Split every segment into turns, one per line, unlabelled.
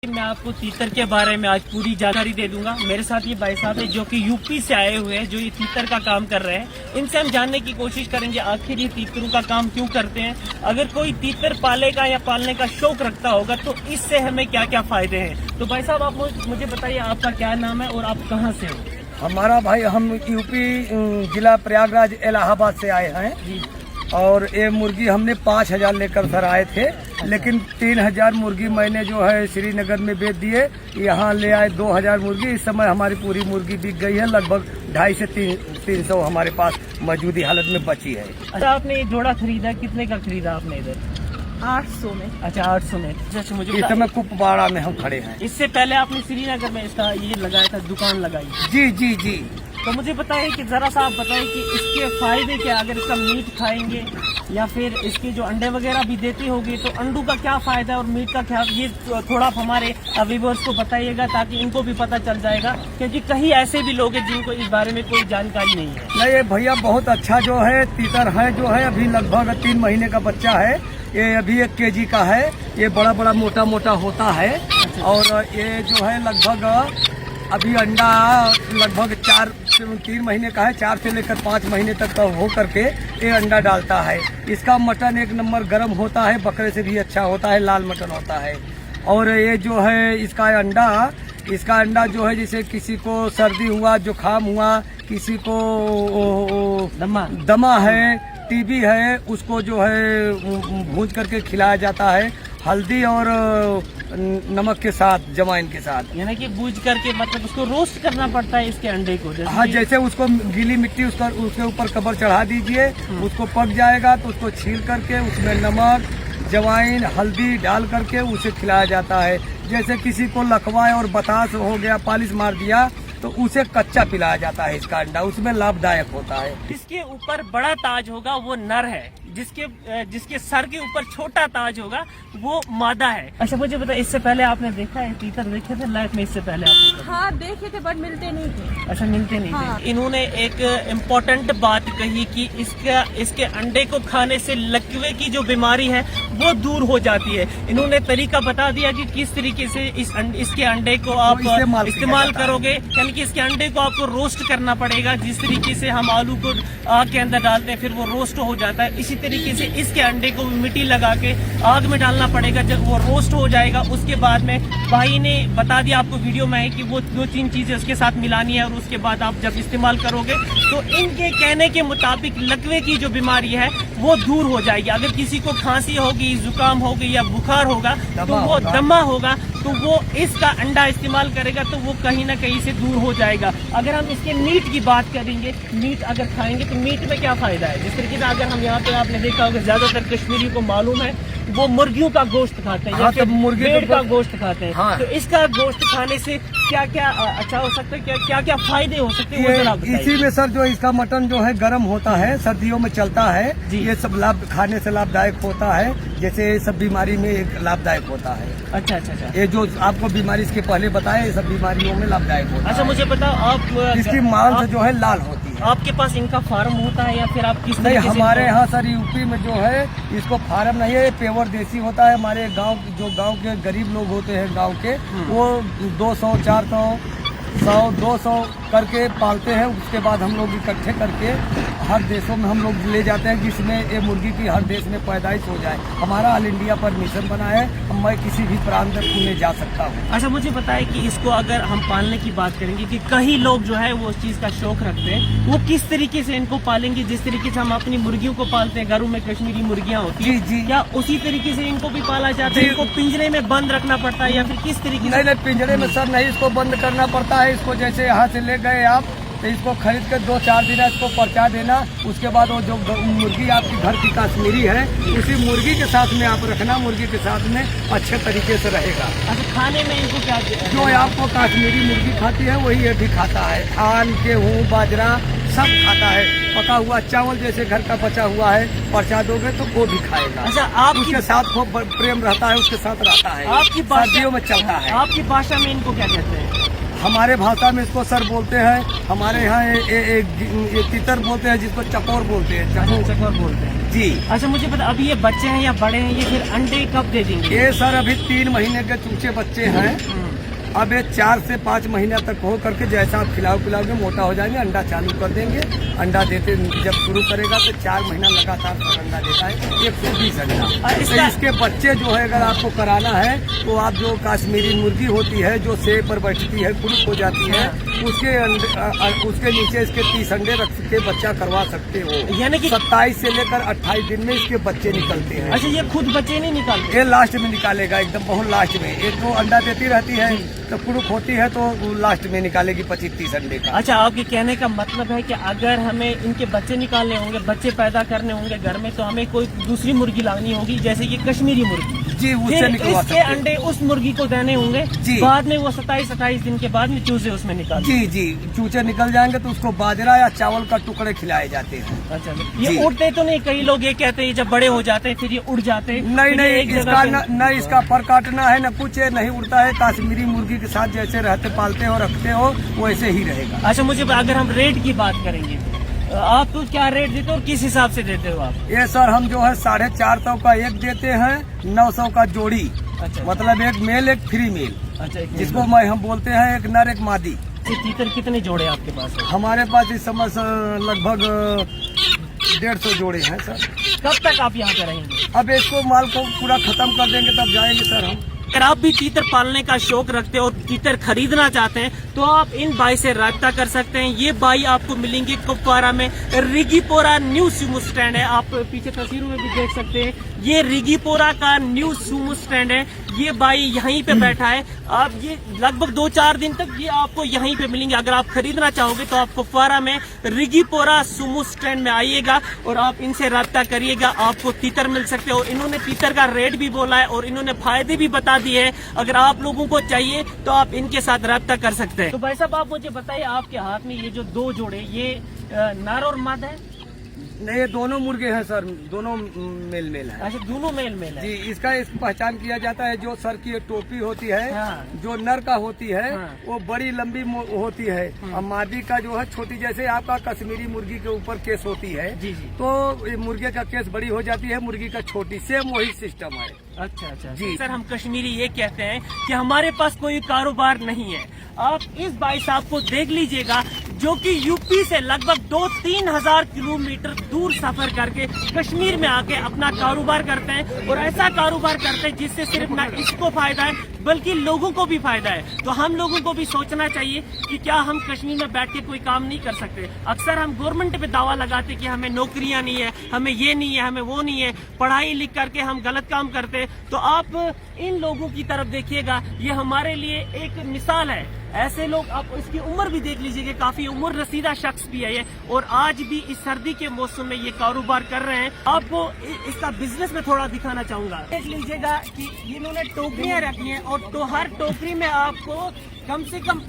मैं आपको तीतर के बारे में आज पूरी जानकारी दे दूंगा। मेरे साथ ये भाई साहब है जो कि यूपी से आए हुए हैं, जो ये तीतर का काम कर रहे हैं। इनसे हम जानने की कोशिश करेंगे आखिर ये तीतरों का काम क्यों करते हैं। अगर कोई तीतर पालेगा या पालने का शौक रखता होगा तो इससे हमें क्या क्या फायदे हैं। तो भाई साहब आप मुझे बताइए, आपका क्या नाम है और आप कहाँ से हो?
हमारा भाई, हम यूपी जिला प्रयागराज इलाहाबाद से आए हैं
जी।
और ये मुर्गी हमने 5,000 लेकर सर आए थे, लेकिन 3,000 मुर्गी मैंने जो है श्रीनगर में बेच दिए। यहाँ ले आए 2,000 मुर्गी। इस समय हमारी पूरी मुर्गी बिक गई है। लगभग 250 से 300 हमारे पास मौजूदा हालत में बची है।
अच्छा, आपने ये जोड़ा खरीदा, कितने का खरीदा आपने इधर?
800 में।
अच्छा, 800 में। जैसे मुझे
इस समय कुपवाड़ा में हम खड़े हैं।
इससे पहले आपने श्रीनगर में इसका ये लगाया था, दुकान लगाई?
जी जी जी।
तो मुझे बताइए कि जरा सा आप बताइए कि इसके फायदे क्या, अगर इसका मीट खाएंगे या फिर इसके जो अंडे वगैरह भी देती होगी तो अंडों का क्या फायदा है और मीट का क्या, ये थोड़ा आप हमारे व्यूअर्स को बताइएगा ताकि इनको भी पता चल जाएगा, क्योंकि कहीं ऐसे भी लोग हैं जिनको इस बारे में कोई जानकारी नहीं है।
नहीं भैया, बहुत अच्छा जो है तीतर है, जो है अभी लगभग 3 महीने का बच्चा है। ये अभी 1 केजी का है। ये बड़ा बड़ा मोटा मोटा होता है। और ये जो है लगभग अभी अंडा लगभग 3 महीने का है। 4 से लेकर 5 महीने तक का हो करके ये अंडा डालता है। इसका मटन 1 नंबर गर्म होता है, बकरे से भी अच्छा होता है, लाल मटन होता है। और ये जो है इसका अंडा जो है, जैसे किसी को सर्दी हुआ, जुकाम हुआ, किसी को दमा है, टीबी है, उसको जो है भून करके खिलाया जाता है, हल्दी और नमक के साथ, जमाइन के साथ।
यानी कि भूज करके, मतलब उसको रोस्ट करना पड़ता है इसके अंडे को?
हाँ, जैसे उसको गीली मिट्टी उसके ऊपर कबर चढ़ा दीजिए, उसको पक जाएगा तो उसको छील करके उसमें नमक, जवाइन, हल्दी डाल करके उसे खिलाया जाता है। जैसे किसी को लकवा और बतास हो गया, पालिश मार दिया, तो उसे कच्चा पिलाया जाता है इसका अंडा। उसमें लाभदायक होता है।
जिसके ऊपर बड़ा ताज होगा वो नर है, जिसके सर के ऊपर छोटा ताज होगा वो मादा है। अच्छा, मुझे बता, इससे पहले आपने देखा है तीतर देखे थे लाइफ में इससे पहले आपने?
हाँ देखे थे, बट मिलते नहीं थे।
अच्छा, मिलते नहीं
हाँ।
थे। इन्होंने एक इम्पोर्टेंट बात कही कि इसके अंडे को खाने से लकवे की जो बीमारी है वो दूर हो जाती है। इन्होंने तरीका बता दिया कि किस तरीके से इसके अंडे को आप इस्तेमाल करोगे। यानी कि इसके अंडे को आपको रोस्ट करना पड़ेगा। जिस तरीके से हम आलू को आग के अंदर डालते हैं फिर वो रोस्ट हो जाता है, इसी तरीके से इसके अंडे को मिट्टी लगा के आग में डालना पड़ेगा। जब वो रोस्ट हो जाएगा उसके बाद में भाई ने बता दिया आपको वीडियो में है कि वो 2-3 चीजें उसके साथ मिलानी है और उसके बाद आप जब इस्तेमाल करोगे तो इनके कहने के मुताबिक लकवे की जो बीमारी है वो दूर हो जाएगी। अगर किसी को खांसी होगी, जुकाम होगी या बुखार होगा, तो वो दमा होगा, तो वो इसका अंडा इस्तेमाल करेगा तो वो कहीं ना कहीं से दूर हो जाएगा। अगर हम इसके मीट की बात करेंगे, मीट अगर खाएंगे तो मीट में क्या फायदा है? जिस तरीके से अगर हम यहाँ पे, आपने देखा होगा ज्यादातर कश्मीरी को मालूम है वो मुर्गियों का गोश्त खाते हैं।
हाँ, तो मुर्गी
भेड़ का गोश्त खाते हैं।
हाँ।
तो इसका गोश्त खाने से क्या क्या अच्छा हो सकता है, क्या क्या फायदे हो सकते हैं, वो जरा बताइए।
इसी में सर जो इसका मटन जो है गर्म होता है, सर्दियों में चलता है। ये सब खाने से लाभदायक होता है। जैसे सब बीमारी में एक लाभदायक होता है।
अच्छा अच्छा अच्छा।
ये जो आपको बीमारी इसके पहले बताया, ये सब बीमारियों में लाभदायक होता है।
अच्छा, मुझे बताओ, आप
इसकी मांस जो है लाल होती है।
आपके पास इनका फार्म होता है या फिर आप किस
नहीं,
तरीके से?
हमारे यहाँ सर यूपी में जो है इसको फार्म नहीं है, पेवर देसी होता है। हमारे गांव के गरीब लोग होते हैं गांव के, वो 200, 400, 100, 200 करके पालते हैं। उसके बाद हम लोग इकट्ठे करके हर देशों में हम लोग ले जाते हैं, जिसमें ये मुर्गी की हर देश में पैदाइश हो जाए। हमारा ऑल इंडिया पर मिशन बना है, मैं किसी भी प्रांत में जा सकता हूँ।
अच्छा, मुझे बताएं कि इसको अगर हम पालने की बात करेंगे कि कई लोग जो है वो उस चीज का शौक रखते हैं, वो किस तरीके से इनको पालेंगे? जिस तरीके से हम अपनी मुर्गियों को पालते हैं, घरों में कश्मीरी मुर्गियां होती है,
जी।
क्या उसी तरीके से इनको भी पाला जाता है? इनको पिंजरे में बंद रखना पड़ता है या फिर किस तरीके से?
नहीं, पिंजरे में सर नहीं, इसको बंद करना पड़ता है। इसको जैसे यहाँ से ले गए आप, तो इसको खरीद कर 2-4 दिन इसको पर्चा देना। उसके बाद वो जो मुर्गी आपकी घर की कश्मीरी है, उसी मुर्गी के साथ में आप रखना, मुर्गी के साथ में अच्छे तरीके से रहेगा।
अच्छा, खाने में इनको क्या?
जो आपको कश्मीरी मुर्गी खाती है वही ये भी खाता है। धान, गेहूँ, बाजरा सब खाता है। पका हुआ चावल जैसे घर का बचा हुआ है, पर्चा दोगे तो वो भी खाएगा।
अच्छा,
उसके साथ खूब प्रेम रहता है, उसके साथ रहता है।
आपकी
सर्दियों में चलता है।
आपकी भाषा में इनको क्या कहते हैं?
हमारे भाषा में इसको सर बोलते हैं, हमारे यहाँ ये तीतर बोलते हैं, जिसको चकोर बोलते हैं।
चकोर बोलते हैं
जी।
अच्छा मुझे पता, अभी ये बच्चे हैं या बड़े हैं, ये फिर अंडे कब दे देंगे?
ये सर अभी 3 महीने के चूचे बच्चे हैं। अब ये 4 से 5 महीना तक हो करके जैसा आप खिलाओगे मोटा हो जाएंगे, अंडा चालू कर देंगे। अंडा देते जब शुरू करेगा तो 4 महीना लगातार अंडा देता है, 120 अंडा। तो इसके बच्चे जो है अगर आपको कराना है तो आप जो कश्मीरी मुर्गी होती है जो सेब पर बैठती है, कुरुक हो जाती है, उसके नीचे इसके 30 अंडे रख के बच्चा करवा सकते हो।
यानी कि
27 से लेकर 28 दिन में इसके बच्चे निकलते हैं।
अच्छा, ये खुद बच्चे नहीं निकालते?
ये लास्ट में निकालेगा, एकदम बहुत लास्ट में। एक तो अंडा देती रहती है तो कुरुक होती है तो लास्ट में निकालेगी 25-30 अंडे का।
अच्छा, आपके कहने का मतलब है कि अगर हमें इनके बच्चे निकालने होंगे, बच्चे पैदा करने होंगे घर में, तो हमें कोई दूसरी मुर्गी लानी होगी, जैसे कि कश्मीरी मुर्गी
जी, उससे
फिर
निकलवा
इसके
सकते हैं।
अंडे उस मुर्गी को देने होंगे
जी।
बाद में वो 27-28 दिन के बाद में चूजे उसमें निकाल।
जी जी, चूचे निकल जाएंगे तो उसको बाजरा या चावल का टुकड़े खिलाए जाते हैं।
अच्छा, ये उड़ते तो नहीं? कई लोग ये कहते हैं जब बड़े हो जाते हैं फिर ये उड़ जाते हैं।
नहीं, इसका न इसका पर काटना है, न कुछ नहीं उड़ता है। कश्मीरी मुर्गी के साथ जैसे रहते पालते हो रखते हो वैसे ही रहेगा।
अच्छा, मुझे अगर हम रेट की बात करेंगे, आप तो क्या रेट देते हो और किस हिसाब से देते हो आप?
ये सर हम जो है 450 का एक देते हैं, 900 का जोड़ी।
अच्छा,
मतलब एक मेल एक फ्री मेल।
अच्छा,
जिसको हम बोलते हैं एक नर एक मादी।
तीतर कितने जोड़े आपके पास है?
हमारे पास इस समय लगभग 150 जोड़े हैं सर।
कब तक आप यहाँ पे रहेंगे?
अब इसको माल को पूरा खत्म कर देंगे तब जाएंगे सर हम।
अगर आप भी तीतर पालने का शौक रखते हो और तीतर खरीदना चाहते हैं तो आप इन भाई से राब्ता कर सकते हैं। ये भाई आपको मिलेंगे कुपवारा में, रिगीपोरा न्यू सुमो स्टैंड है। आप पीछे तस्वीरों में भी देख सकते हैं, ये रिगीपोरा का न्यू सुमो स्टैंड है। ये भाई यहीं पे बैठा है। आप ये लगभग 2-4 दिन तक ये आपको यहीं पे मिलेंगे। अगर आप खरीदना चाहोगे तो आप कुपवारा में रिगीपोरा सुमो स्टैंड में आइएगा और आप इनसे राब्ता करिएगा, आपको तीतर मिल सकते हो। इन्होंने तीतर का रेट भी बोला है और इन्होंने फायदे भी बता दिए हैं। अगर आप लोगों को चाहिए तो आप इनके साथ राब्ता कर सकते हैं। तो भाई साहब, आप मुझे बताइए, आपके हाथ में ये जो 2 जोड़े, ये नर और मादा है?
नहीं, ये दोनों मुर्गे हैं सर, दोनों मेल है।
अच्छा, दोनों मेल है
जी। इसका पहचान किया जाता है, जो सर की टोपी होती है,
हाँ।
जो नर का होती है,
हाँ।
वो बड़ी लंबी होती है, और मादी का जो है छोटी, जैसे आपका कश्मीरी मुर्गी के ऊपर केस होती है।
जी जी।
तो ये मुर्गे का केस बड़ी हो जाती है, मुर्गी का छोटी, सेम वही सिस्टम है।
अच्छा अच्छा
जी।
सर, हम कश्मीरी ये कहते हैं कि हमारे पास कोई कारोबार नहीं है। आप इस भाई साहब को देख लीजिएगा, जो कि यूपी से लगभग 2-3 हजार किलोमीटर दूर सफर करके कश्मीर में आके अपना कारोबार करते हैं, और ऐसा कारोबार करते हैं जिससे सिर्फ ना इसको फायदा है बल्कि लोगों को भी फायदा है। तो हम लोगों को भी सोचना चाहिए कि क्या हम कश्मीर में बैठ के कोई काम नहीं कर सकते। अक्सर हम गवर्नमेंट पे दावा लगाते कि हमें नौकरियां नहीं है, हमें ये नहीं है, हमें वो नहीं है, पढ़ाई लिख करके हम गलत काम करते। तो आप इन लोगों की तरफ देखिएगा, ये हमारे लिए एक मिसाल है। ऐसे लोग, आप इसकी उम्र भी देख लीजिएगा, काफी उम्र रसीदा शख्स भी है ये, और आज भी इस सर्दी के मौसम में ये कारोबार कर रहे हैं। आपको इसका बिजनेस में थोड़ा दिखाना चाहूंगा। देख लीजिएगा कि इन्होंने टोकरियां रखी हैं, और तो हर टोकरी में आपको कम से कम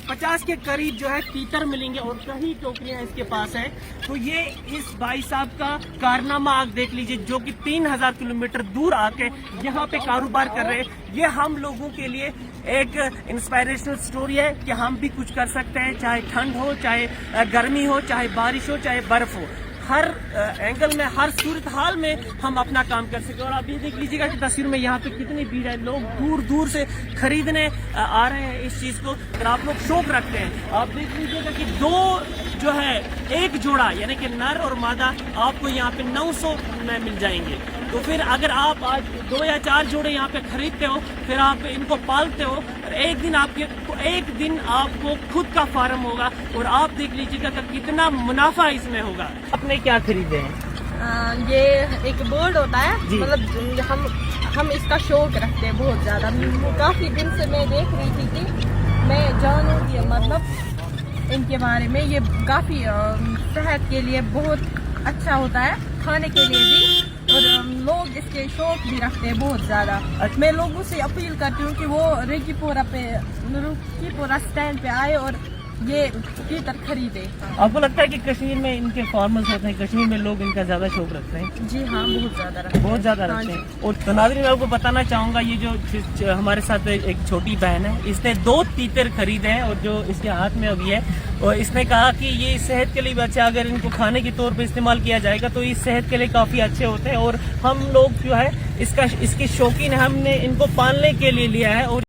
50 के करीब जो है तीतर मिलेंगे, और कई टोकरियां इसके पास है। तो ये इस भाई साहब का कारनामा आप देख लीजिए, जो कि 3000 किलोमीटर दूर आके यहाँ पे कारोबार कर रहे हैं। ये हम लोगों के लिए एक इंस्पायरेशनल स्टोरी है कि हम भी कुछ कर सकते हैं, चाहे ठंड हो, चाहे गर्मी हो, चाहे बारिश हो, चाहे बर्फ हो। हर एंगल में, हर सूरत हाल में हम अपना काम कर सके। और आप ये देख लीजिएगा कि तस्वीर में यहाँ पे कितनी भीड़ है, लोग दूर दूर से खरीदने आ रहे हैं इस चीज को। अगर आप लोग शौक रखते हैं, आप देख लीजिएगा कि 2 जो है, एक जोड़ा यानी कि नर और मादा आपको यहाँ पे 900 में मिल जाएंगे। तो फिर अगर आप आज 2 या 4 जोड़े यहाँ पे खरीदते हो, फिर आप इनको पालते हो, और एक दिन आपको खुद का फार्म होगा, और आप देख लीजिएगा कि कितना मुनाफा इसमें होगा। आपने क्या खरीदे हैं?
ये एक बर्ड होता है,
जी।
मतलब हम इसका शौक रखते हैं बहुत ज्यादा। काफी दिन से मैं देख रही थी कि मैं जानूँ कि मतलब इनके बारे में। ये काफी सेहत के लिए बहुत अच्छा होता है, खाने के लिए भी, और लोग इसके शौक भी रखते हैं बहुत ज्यादा। मैं लोगों से अपील करती हूँ कि वो रिगीपोरा स्टैंड पे आए और ये तीतर खरीदे।
आपको लगता है कि कश्मीर में इनके फार्मर्स होते हैं, कश्मीर में लोग इनका ज्यादा शौक रखते हैं?
जी हाँ, बहुत ज्यादा रखते हैं।
बहुत ज्यादा
हाँ
रखते
जी।
हैं। और तो नाज़रीन, मैं आपको बताना चाहूंगा, ये जो हमारे साथ एक छोटी बहन है, इसने 2 तीतर खरीदे हैं और जो इसके हाथ में अभी है, और इसने कहा कि ये सेहत के लिए भी अच्छा, अगर इनको खाने के तौर पे इस्तेमाल किया जाएगा तो ये सेहत के लिए काफी अच्छे होते हैं। और हम लोग जो है इसके शौकीन, हमने इनको पालने के लिए लिया है। और